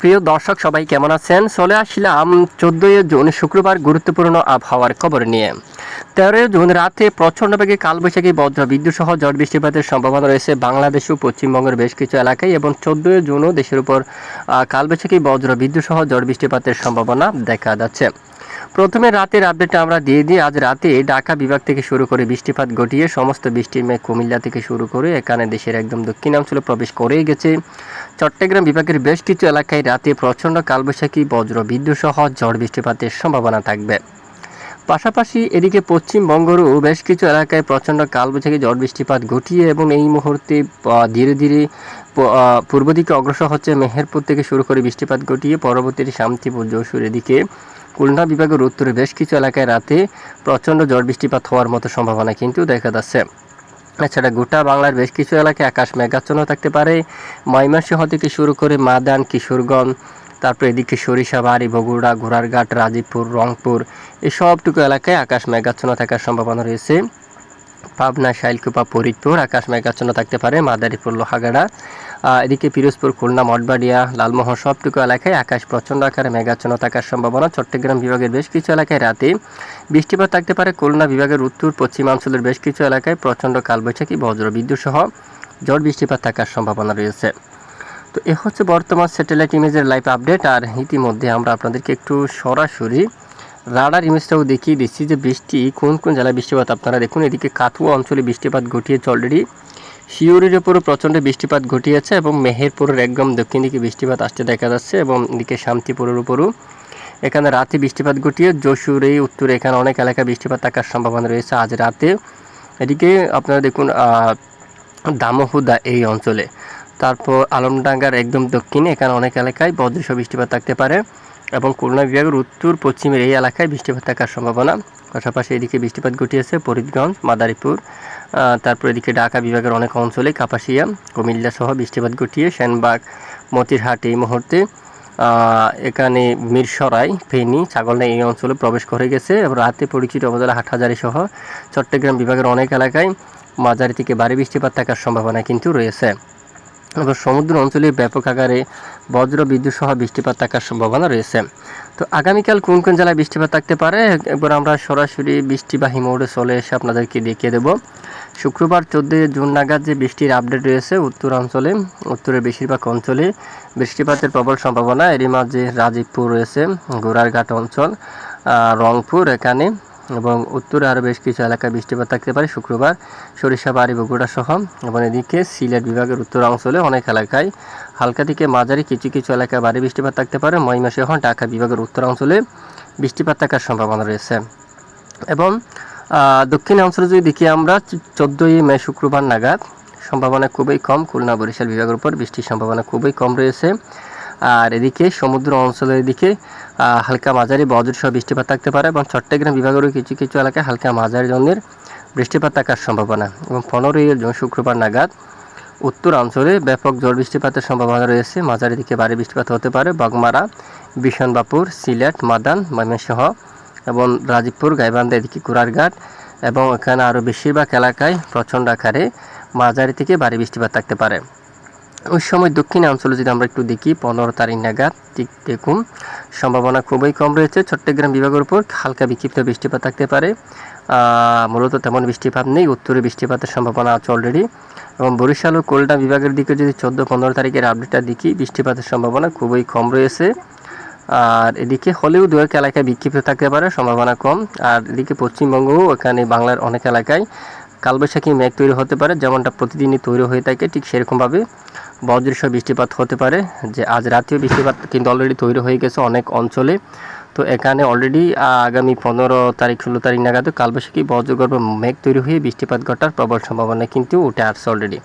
প্রিয় দর্শক সবাই কেমন আছেন? চলে আসলাম 14 জুন শুক্রবার গুরুত্বপূর্ণ আবহাওয়ার খবর নিয়ে। 13 জুন রাতে প্রচণ্ড বেগে কালবৈশাখী বজ্র বিদ্যুৎ সহ ঝড় বৃষ্টিপাতের সম্ভাবনা রয়েছে বাংলাদেশ ও পশ্চিমবঙ্গের বেশ কিছু এলাকায়, এবং 14 জুনও দেশের উপর কালবৈশাখী বজ্র বিদ্যুৎ সহ ঝড় বৃষ্টিপাতের সম্ভাবনা দেখা যাচ্ছে। প্রথমে রাতের আপডেটটা আমরা দিয়ে দিই। আজ রাতে ঢাকা বিভাগ থেকে শুরু করে বৃষ্টিপাত ঘটিয়ে সমস্ত বৃষ্টির মেঘ কুমিল্লা থেকে শুরু করে এখানে দেশের একদম দক্ষিণাঞ্চলে প্রবেশ করেই গেছে। চট্টগ্রাম বিভাগের বেশ কিছু এলাকায় রাতে প্রচণ্ড কালবৈশাখী বজ্র বিদ্যুৎ সহ ঝড় বৃষ্টিপাতের সম্ভাবনা থাকবে। পাশাপাশি এদিকে পশ্চিমবঙ্গেরও বেশ কিছু এলাকায় প্রচণ্ড কালবৈশাখী ঝড় বৃষ্টিপাত ঘটিয়ে এবং এই মুহূর্তে ধীরে ধীরে পূর্ব দিকে অগ্রসর হচ্ছে। মেহেরপুর থেকে শুরু করে বৃষ্টিপাত ঘটিয়ে পরবর্তীতে শান্তিপুর যশোর এদিকে খুলনা বিভাগের উত্তরে বেশ কিছু এলাকায় রাতে প্রচণ্ড ঝড় বৃষ্টিপাত হওয়ার মতো সম্ভাবনা কিন্তু দেখা যাচ্ছে। এছাড়া গোটা বাংলার বেশ কিছু এলাকায় আকাশ মেঘাচ্ছন্ন থাকতে পারে। ময়মনসিংহ থেকে শুরু করে মাদান, কিশোরগঞ্জ, তারপর এদিকে সরিষাবাড়ি, বগুড়া, ঘোড়ারঘাট, রাজীবপুর, রংপুর এই সবটুকু এলাকায় আকাশ মেঘাচ্ছন্ন থাকার সম্ভাবনা রয়েছে। পাবনা, শাইলকুপা, ফরিদপুর আকাশ মেঘাচ্ছন্ন থাকতে পারে। মাদারীপুর, লোহাগাড়া, এদিকে পিরোজপুর, খুলনা, মঠবাড়িয়া, লালমোহন সবটুকু এলাকায় আকাশ প্রচণ্ড আকারে মেঘাচ্ছন্ন থাকার সম্ভাবনা। চট্টগ্রাম বিভাগের বেশ কিছু এলাকায় রাতে বৃষ্টিপাত থাকতে পারে। খুলনা বিভাগের উত্তর পশ্চিমাঞ্চলের বেশ কিছু এলাকায় প্রচণ্ড কালবৈশাখী বজ্র বিদ্যুৎ সহ ঝড় বৃষ্টিপাত থাকার সম্ভাবনা রয়েছে। তো এ হচ্ছে বর্তমান স্যাটেলাইট ইমেজের লাইভ আপডেট। আর ইতিমধ্যে আমরা আপনাদেরকে একটু সরাসরি রাডার ইমেজটাও দেখিয়ে দিচ্ছি যে বৃষ্টি কোন কোন জেলায় বৃষ্টিপাত। আপনারা দেখুন, এদিকে কাথুয়া অঞ্চলে বৃষ্টিপাত ঘটিয়েছে অলরেডি। শিউরির উপরও প্রচণ্ড বৃষ্টিপাত ঘটিয়েছে এবং মেহেরপুরের একদম দক্ষিণ দিকে বৃষ্টিপাত আসতে দেখা যাচ্ছে, এবং এদিকে শান্তিপুরের উপরও এখানে রাতে বৃষ্টিপাত ঘটিয়ে যশোর এই উত্তরে এখানে অনেক এলাকায় বৃষ্টিপাত থাকার সম্ভাবনা রয়েছে আজ রাতে। এদিকে আপনারা দেখুন দামোহুদা এই অঞ্চলে, তারপর আলমডাঙ্গার একদম দক্ষিণে এখানে অনেক এলাকায় বজ্রসহ বৃষ্টিপাত থাকতে পারে, এবং খুলনা বিভাগের উত্তর পশ্চিমের এই এলাকায় বৃষ্টিপাত থাকার সম্ভাবনা। পাশাপাশি এদিকে বৃষ্টিপাত ঘটিয়েছে ফরিদগঞ্জ, মাদারীপুর, তারপর এদিকে ঢাকা বিভাগের অনেক অঞ্চলে কাপাসিয়া, কুমিল্লা সহ বৃষ্টিপাত ঘটিয়ে সেনবাগ, মতিরহাট এই মুহূর্তে এখানে মিরসরাই, ফেনী, ছাগলনা এই অঞ্চলে প্রবেশ করে গেছে। এবং রাতে পরিচিত উপজেলা হাটহাজারী সহ চট্টগ্রাম বিভাগের অনেক এলাকায় মাঝারি থেকে ভারী বৃষ্টিপাত থাকার সম্ভাবনা কিন্তু রয়েছে। এবং সমুদ্র অঞ্চলে ব্যাপক আকারে বজ্র বিদ্যুৎ সহ বৃষ্টিপাত থাকার সম্ভাবনা রয়েছে। তো আগামীকাল কোন কোন জেলায় বৃষ্টিপাত থাকতে পারে একবার আমরা সরাসরি বৃষ্টিবাহী মোডে চলে এসে আপনাদেরকে দেখিয়ে দেব। শুক্রবার 14 জুন নাগাদ যে বৃষ্টির আপডেট রয়েছে উত্তরাঞ্চলে, উত্তরের বেশিরভাগ অঞ্চলে বৃষ্টিপাতের প্রবল সম্ভাবনা। এরই মাঝে রাজীবপুর রয়েছে, ঘোড়ারঘাট অঞ্চল, রংপুর এখানে, এবং উত্তরে আরও বেশ কিছু এলাকায় বৃষ্টিপাত থাকতে পারে শুক্রবার। সরিষাবাড়ি, বগুড়া সহ, এবং এদিকে সিলেট বিভাগের উত্তরাঞ্চলে অনেক এলাকায় হালকা থেকে মাঝারি কিছু কিছু এলাকায় ভারী বৃষ্টিপাত থাকতে পারে। ময়মনসিংহ, ঢাকা বিভাগের উত্তরাঞ্চলে বৃষ্টিপাত থাকার সম্ভাবনা রয়েছে। এবং দক্ষিণ অঞ্চলে যদি দেখি আমরা 14 মে শুক্রবার নাগাদ সম্ভাবনা খুবই কম। খুলনা, বরিশাল বিভাগের উপর বৃষ্টির সম্ভাবনা খুবই কম রয়েছে। আর এদিকে সমুদ্র অঞ্চলের দিকে হালকা মাঝারি বজ্রসহ বৃষ্টিপাত থাকতে পারে, এবং চট্টগ্রাম বিভাগেরও কিছু কিছু এলাকায় হালকা মাঝারি ধরনের বৃষ্টিপাত থাকার সম্ভাবনা। এবং 15 জুন শুক্রবার নাগাদ উত্তরাঞ্চলে ব্যাপক ঝড় বৃষ্টিপাতের সম্ভাবনা রয়েছে। মাঝারি দিকে ভারী বৃষ্টিপাত হতে পারে বাগমারা, বিশনবাপুর, সিলেট, মাদান, ময়মনসিংহ এবং রাজীবপুর, গাইবান্ধা, এদিকে ঘোড়ারঘাট, এবং এখানে আরও বেশিরভাগ এলাকায় প্রচণ্ড আকারে মাঝারি থেকে ভারী বৃষ্টিপাত থাকতে পারে। ওই সময় দক্ষিণ অঞ্চলে যদি আমরা একটু দেখি 15 তারিখ নাগাদ, ঠিক দেখুন সম্ভাবনা খুবই কম রয়েছে। চট্টগ্রাম বিভাগের উপর হালকা বিক্ষিপ্ত বৃষ্টিপাত থাকতে পারে, মূলত তেমন বৃষ্টিপাত নেই। উত্তরে বৃষ্টিপাতের সম্ভাবনা আছে অলরেডি। এবং বরিশাল ও খুলনা বিভাগের দিকে যদি 14-15 তারিখের আপডেটটা দেখি, বৃষ্টিপাতের সম্ভাবনা খুবই কম রয়েছে। আর এদিকে হলেও দু এক এলাকায় বিক্ষিপ্ত থাকতে পারে, সম্ভাবনা কম। আর এদিকে পশ্চিমবঙ্গও এখানে বাংলার অনেক এলাকায় কালবৈশাখী মেঘ তৈরি হতে পারে, যেমনটা প্রতিদিনই তৈরি হয়ে থাকে ঠিক সেরকমভাবে বজ্রসহ বৃষ্টিপাত হতে পারে। যে আজ রাতেও বৃষ্টিপাত কিন্তু অলরেডি তৈরি হয়ে গেছে অনেক অঞ্চলে। তো এখানে অলরেডি আগামী 15 তারিখ 16 তারিখ নাগাদ কালবৈশাখী বজ্রগর্ভ মেঘ তৈরি হয়ে বৃষ্টিপাত ঘটার প্রবল সম্ভাবনা কিন্তু উঠে আসছে অলরেডি।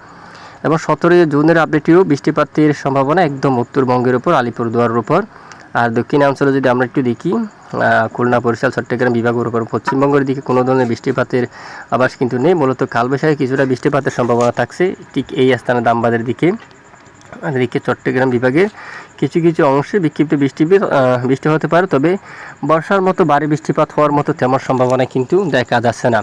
এবং 17 জুনের আপডেটেও বৃষ্টিপাতের সম্ভাবনা একদম উত্তরবঙ্গের উপর, আলিপুরদুয়ারের উপর। আর দক্ষিণ অঞ্চলে যদি আমরা একটু দেখি খুলনা, বরিশাল, চট্টগ্রাম বিভাগের উপর, পশ্চিমবঙ্গের দিকে কোনো ধরনের বৃষ্টিপাতের আভাস কিন্তু নেই। মূলত কালবৈশাখী কিছুটা বৃষ্টিপাতের সম্ভাবনা থাকছে ঠিক এই স্থানে দামবাদের দিকে। আর এদিকে চট্টগ্রাম বিভাগের কিছু কিছু অংশে বিক্ষিপ্ত বৃষ্টি হতে পারে, তবে বর্ষার মতো ভারী বৃষ্টিপাত হওয়ার মতো তেমন সম্ভাবনা কিন্তু দেখা যাচ্ছে না।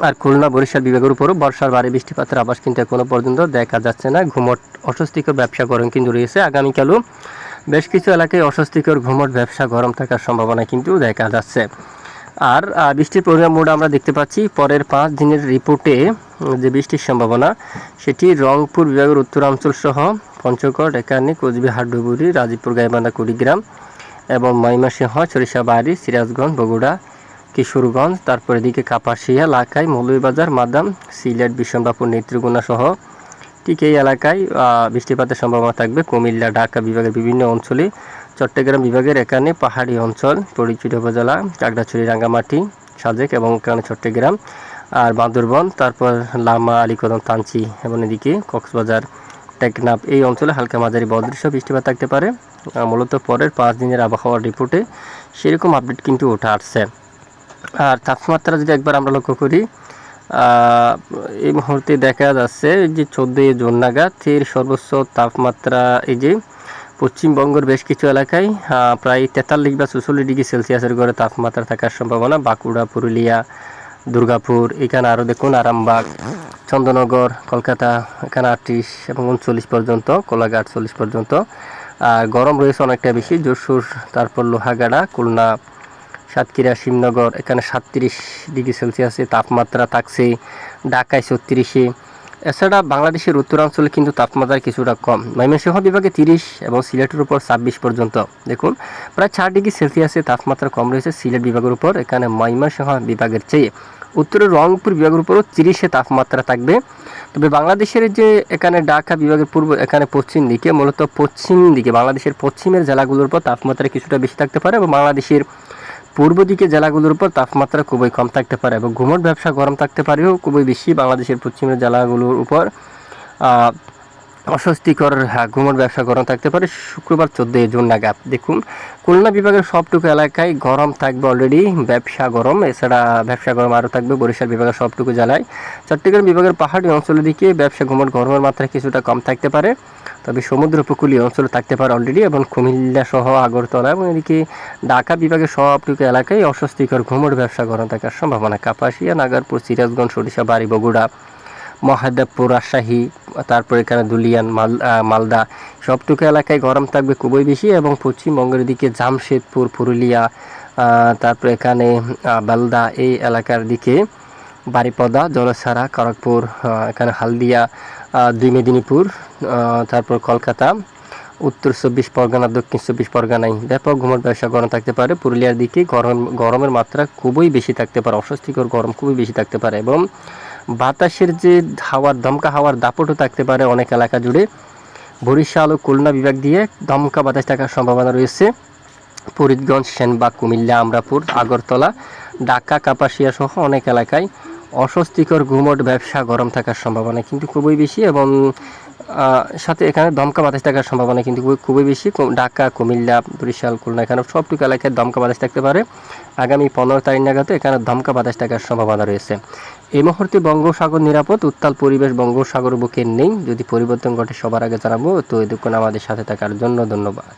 আর খুলনা, বরিশাল বিভাগের উপরও বর্ষার ভারী বৃষ্টিপাতের আভাস কিন্তু এখনো পর্যন্ত দেখা যাচ্ছে না। ঘুমট অস্বস্তিকর ব্যবসা গরম কিন্তু রয়েছে। আগামীকালও বেশ কিছু এলাকায় অস্বস্তিকর ঘুমট, ব্যবসা, গরম থাকার সম্ভাবনা কিন্তু দেখা যাচ্ছে। আর বৃষ্টির পরিমাণ মোড আমরা দেখতে পাচ্ছি পরের 5 দিনের রিপোর্টে যে বৃষ্টির সম্ভাবনা সেটি রংপুর বিভাগের উত্তরাঞ্চল সহ পঞ্চগড়, একান্নি, কোচবিহার, ডুবুরি, রাজীবপুর, গাইবান্ধা, কুড়িগ্রাম এবং ময়মনসিংহ, সরিষাবাড়ি, সিরাজগঞ্জ, বগুড়া, কিশোরগঞ্জ, তারপর এদিকে কাপাসিয়া, লাখাই, মৌলভীবাজার, মাদাম, সিলেট, বিশম্বাপুর, নেত্রকোনা সহ ঠিক এই এলাকায় বৃষ্টিপাতের সম্ভাবনা থাকবে। কুমিল্লা, ঢাকা বিভাগের বিভিন্ন অঞ্চলে, চট্টগ্রাম বিভাগের এখানে পাহাড়ি অঞ্চল, ফরিদপুর উপজেলা, চাকদাছড়ি, রাঙ্গামাটি, সাজেক এবং এখানে চট্টগ্রাম আর বান্দরবন, তারপর লামা, আলীকদম, থানচি এবং এদিকে কক্সবাজার, টেকনাফ এই অঞ্চলে হালকা মাঝারি বদৃশ্য বৃষ্টিপাত থাকতে পারে। মূলত পরের 5 দিনের আবহাওয়ার রিপোর্টে সেরকম আপডেট কিন্তু ওঠা আসছে। আর তাপমাত্রা যদি একবার আমরা লক্ষ্য করি, এই মুহূর্তে দেখা যাচ্ছে যে 14 জুন নাগাদ এর সর্বোচ্চ তাপমাত্রা এই যে পশ্চিমবঙ্গের বেশ কিছু এলাকায় প্রায় 43 বা 44 ডিগ্রি সেলসিয়াসের ঘরে তাপমাত্রা থাকার সম্ভাবনা। বাঁকুড়া, পুরুলিয়া, দুর্গাপুর, এখানে আরও দেখুন আরামবাগ, চন্দ্রনগর, কলকাতা এখানে 38 এবং 39 পর্যন্ত, কোলাঘাট 40 পর্যন্ত। আর গরম রয়েছে অনেকটা বেশি, যশোর, তারপর লোহাগাড়া, খুলনা, সাতক্ষীরা, শিবনগর এখানে 37 ডিগ্রি সেলসিয়াসে তাপমাত্রা থাকছে, ঢাকায় 36। এছাড়া বাংলাদেশের উত্তরাঞ্চলে কিন্তু তাপমাত্রা কিছুটা কম, ময়মনসিংহ বিভাগে 30 এবং সিলেটের উপর 26 পর্যন্ত। দেখুন প্রায় 4 ডিগ্রি সেলসিয়াসে তাপমাত্রা কম রয়েছে সিলেট বিভাগের উপর, এখানে ময়মনসিংহ বিভাগের চেয়ে। উত্তরের রংপুর বিভাগের উপরও 30-এ তাপমাত্রা থাকবে। তবে বাংলাদেশের যে এখানে ঢাকা বিভাগের পূর্ব এখানে পশ্চিম দিকে, মূলত পশ্চিম দিকে বাংলাদেশের পশ্চিমের জেলাগুলোর উপর তাপমাত্রা কিছুটা বেশি থাকতে পারে এবং বাংলাদেশের পূর্ব দিকে জেলাগুলোর উপর তাপমাত্রা খুবই কম থাকতে পারে এবং ঘুমট, ব্যবসা, গরম থাকতে পারেও খুবই বেশি বাংলাদেশের পশ্চিমের জেলাগুলোর উপর অস্বস্তিকর ঘুমট, ব্যবসা, গরম থাকতে পারে শুক্রবার 14 জুন নাগাদ। দেখুন খুলনা বিভাগের সবটুকু এলাকায় গরম থাকবে অলরেডি, ব্যবসা গরম, এছাড়া ব্যবসা গরম আরও থাকবে বরিশাল বিভাগের সবটুকু জেলায়। চট্টগ্রাম বিভাগের পাহাড়ি অঞ্চলের দিকে ব্যবসা, ঘুমট, গরমের মাত্রা কিছুটা কম থাকতে পারে, তবে সমুদ্র উপকূলীয় অঞ্চলে থাকতে পারে অলরেডি, এবং কুমিল্লা সহ আগরতলা এবং এদিকে ঢাকা বিভাগের সবটুকু এলাকায় অস্বস্তিকর ঘুমট, ব্যবসা, গরম থাকার সম্ভাবনা। কাপাসিয়া, নাগারপুর, সিরাজগঞ্জ, সরিষাবাড়ি, বগুড়া, মহাদেবপুর, রাজশাহী, তারপর এখানে দুলিয়ান, মালদা সবটুকু এলাকায় গরম থাকবে খুবই বেশি এবং পশ্চিমবঙ্গের দিকে জামশেদপুর, পুরুলিয়া, তারপর এখানে বেলদা এই এলাকার দিকে বারিপদা, জলছাড়া, খড়গপুর, এখানে হালদিয়া, 2 মেদিনীপুর, তারপর কলকাতা, উত্তর 24 পরগনা, দক্ষিণ 24 পরগনায় ব্যাপক ঘুমট, ব্যবসা, গরম থাকতে পারে। পুরুলিয়ার দিকে গরমের মাত্রা খুবই বেশি থাকতে পারে, অস্বস্তিকর গরম খুবই বেশি থাকতে পারে এবং বাতাসের যে হাওয়ার, দমকা হাওয়ার দাপটও থাকতে পারে অনেক এলাকা জুড়ে। বরিশাল ও খুলনা বিভাগ দিয়ে দমকা বাতাস থাকার সম্ভাবনা রয়েছে। ফরিদগঞ্জ, সেনবাগ, কুমিল্লা, আমরাপুর, আগরতলা, ঢাকা, কাপাসিয়া সহ অনেক এলাকায় অস্বস্তিকর ঘুমট, ব্যবসা, গরম থাকার সম্ভাবনা কিন্তু খুবই বেশি এবং সাথে এখানে দমকা বাতাস থাকার সম্ভাবনা কিন্তু খুবই বেশি। ঢাকা, কুমিল্লা, বরিশাল, খুলনা এখানে সবটুকু এলাকায় দমকা বাতাস থাকতে পারে। আগামী 15 তারিখ নাগাদ এখানে দমকা বাতাস থাকার সম্ভাবনা রয়েছে। এই মুহূর্তে বঙ্গোপসাগর নিরাপদ, উত্তাল পরিবেশ বঙ্গোপসাগর বুকে নেই। যদি পরিবর্তন ঘটে সবার আগে জানাবো। তো এতক্ষণ আমাদের সাথে থাকার জন্য ধন্যবাদ।